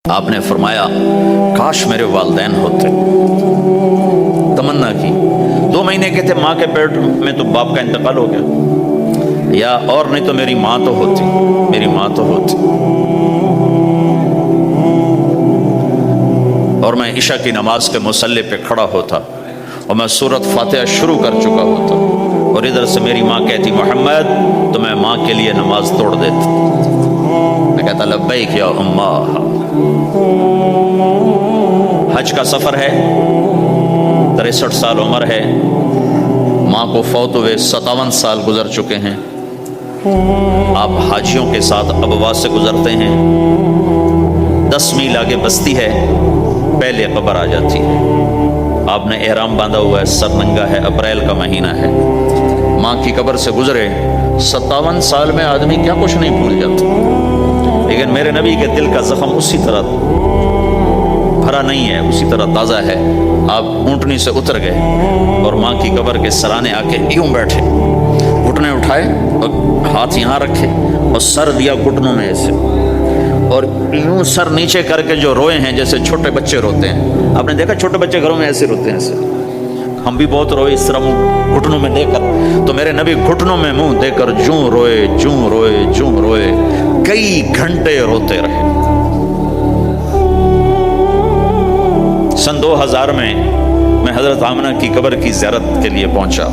آپ نے فرمایا کاش میرے والدین ہوتے، تمنا کی۔ 2 مہینے کے تھے ماں کے پیٹ میں تو باپ کا انتقال ہو گیا، یا اور نہیں تو میری ماں تو ہوتی، میری ماں تو ہوتی، اور میں عشاء کی نماز کے مصلی پہ کھڑا ہوتا اور میں سورۃ فاتحہ شروع کر چکا ہوتا، اور ادھر سے میری ماں کہتی محمد، تو میں ماں کے لیے نماز توڑ دیتا، میں کہتا لبیک یا اماں۔ حج کا سفر ہے، 63 سال عمر ہے، ماں کو فوت ہوئے 57 سال گزر چکے ہیں، آپ حاجیوں کے ساتھ ابوا سے گزرتے ہیں، 10 میل آگے بستی ہے، پہلے قبر آ جاتی ہے، آپ نے احرام باندھا ہوا ہے، سر ننگا ہے، اپریل کا مہینہ ہے، ماں کی قبر سے گزرے 57 سال میں آدمی کیا کچھ نہیں بھول جاتا، لیکن میرے نبی کے دل کا زخم اسی طرح بھرا نہیں ہے، اسی طرح تازہ ہے۔ آپ اونٹنی سے اتر گئے اور ماں کی قبر کے سرانے آ کے یوں بیٹھے، گھٹنے اٹھائے اور ہاتھ یہاں رکھے اور سر دیا گھٹنوں میں ایسے، اور یوں سر نیچے کر کے جو روئے ہیں جیسے چھوٹے بچے روتے ہیں۔ آپ نے دیکھا چھوٹے بچے گھروں میں ایسے روتے ہیں، ایسے ہم بھی بہت روئے اس طرح منہ گھٹنوں میں دے کر، تو میرے نبی گھٹنوں میں منہ دے کر جوں روئے جوں روئے جوں روئے، کئی گھنٹے روتے رہے۔ سن 2000 میں حضرت آمنہ کی قبر کی زیارت کے لیے پہنچا،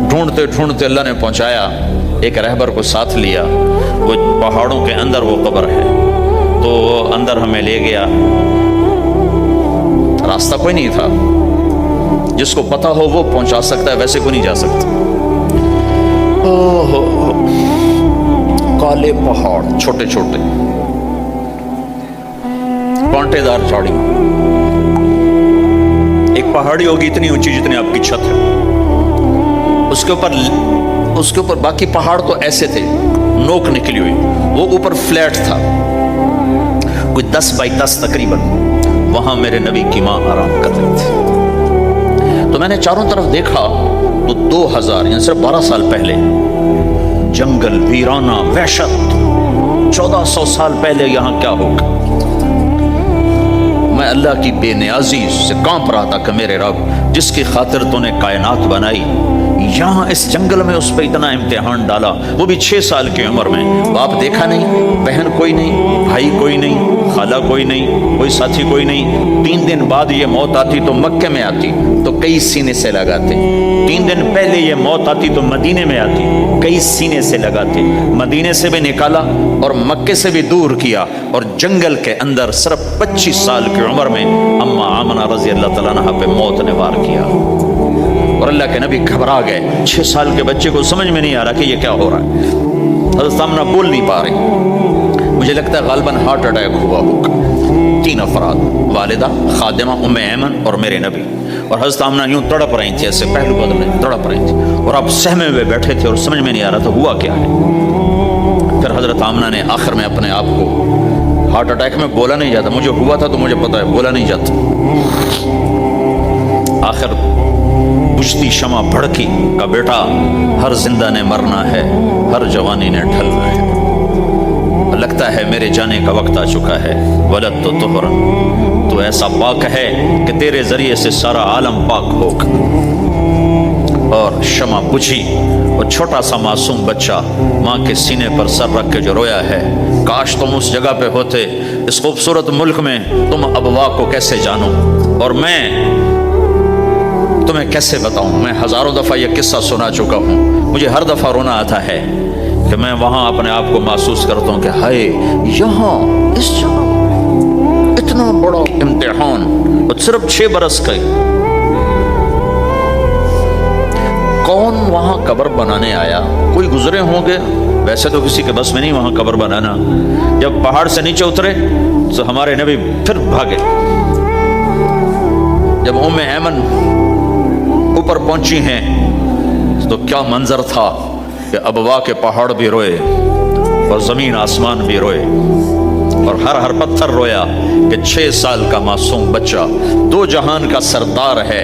ڈھونڈتے ڈھونڈتے اللہ نے پہنچایا، ایک رہبر کو ساتھ لیا، وہ پہاڑوں کے اندر وہ قبر ہے، تو اندر ہمیں لے گیا، راستہ کوئی نہیں تھا، جس کو پتا ہو وہ پہنچا سکتا ہے، ویسے کوئی نہیں جا سکتا۔ کالے پہاڑ چھوٹے چھوٹے، کانٹے دار جھاڑی، ایک پہاڑی ہوگی اتنی اونچی جتنی آپ کی چھت ہے، اس کے اوپر باقی پہاڑ تو ایسے تھے، نوک نکلی ہوئی، وہ اوپر فلیٹ تھا، کوئی 10 بائی 10 تقریباً، وہاں میرے نبی کی ماں آرام کر رہی تھی۔ تو میں نے چاروں طرف دیکھا تو 2000 یعنی صرف 12 سال پہلے جنگل، ویرانہ، وحشت، 1400 سال پہلے یہاں کیا ہوگا۔ میں اللہ کی بے نیازی سے کانپ رہا تھا کہ میرے رب، جس کی خاطر تو نے کائنات بنائی، یہاں اس جنگل میں اس پہ اتنا امتحان ڈالا، وہ بھی 6 سال کی عمر میں، باپ دیکھا نہیں، بہن کوئی نہیں، بھائی کوئی نہیں، خالہ کوئی نہیں، کوئی ساتھی کوئی نہیں۔ 3 دن بعد یہ موت آتی تو مکے میں آتی تو کئی سینے سے لگاتے، 3 دن پہلے یہ موت آتی تو مدینے میں آتی، کئی سینے سے لگاتے، مدینے سے بھی نکالا اور مکے سے بھی دور کیا، اور جنگل کے اندر صرف 25 سال کی عمر میں اما آمنہ رضی اللہ تعالیٰ عنہ پہ موت نے وار کیا، اور اللہ کے نبی گھبرا گئے۔ 6 سال کے بچے کو سمجھ میں نہیں آ رہا کہ یہ کیا ہو رہا ہے، حضرت آمنہ بول نہیں پا رہی، مجھے لگتا ہے غالباً ہارٹ اٹیک ہوا ہوگا۔ 3 افراد، والدہ، خادمہ ام ایمن اور میرے نبی، اور حضرت آمنہ یوں تڑپ رہی تھی، ایسے پہلو بدلے تڑپ رہی تھی، اور آپ سہمے ہوئے بیٹھے تھے اور سمجھ میں نہیں آ رہا تھا ہوا کیا ہے۔ پھر حضرت آمنہ نے آخر میں اپنے آپ کو، ہارٹ اٹیک میں بولا نہیں جاتا، مجھے ہوا تھا تو مجھے پتا ہے بولا نہیں جاتا، آخر بجھتی شمع بھڑکی کا بیٹا، ہر زندہ نے مرنا ہے، ہر جوانی نے ڈھلنا ہے، لگتا ہے میرے جانے کا وقت آ چکا ہے، ولد تو طہرن، تو ایسا پاک ہے کہ تیرے ذریعے سے سارا عالم پاک ہوگا۔ اور شمع بجھی اور چھوٹا سا معصوم بچہ ماں کے سینے پر سر رکھ کے جو رویا ہے، کاش تم اس جگہ پہ ہوتے، اس خوبصورت ملک میں، تم ابوا کو کیسے جانو، اور میں تمہیں کیسے بتاؤں۔ میں ہزاروں دفعہ یہ قصہ سنا چکا ہوں، مجھے ہر دفعہ رونا آتا ہے کہ میں وہاں اپنے آپ کو محسوس کرتا ہوں کہ ہائے، یہاں اس جگہ اتنا بڑا امتحان، اور صرف 6 برس کا، کون وہاں قبر بنانے آیا؟ کوئی گزرے ہوں گے، ویسے تو کسی کے بس میں نہیں وہاں قبر بنانا۔ جب پہاڑ سے نیچے اترے تو ہمارے نبی پھر بھاگے، جب ام ایمن اوپر پہنچی ہیں تو کیا منظر تھا کہ ابوا کے پہاڑ بھی روئے اور زمین آسمان بھی روئے، اور ہر پتھر رویا کہ 6 سال کا معصوم بچہ 2 جہان کا سردار ہے،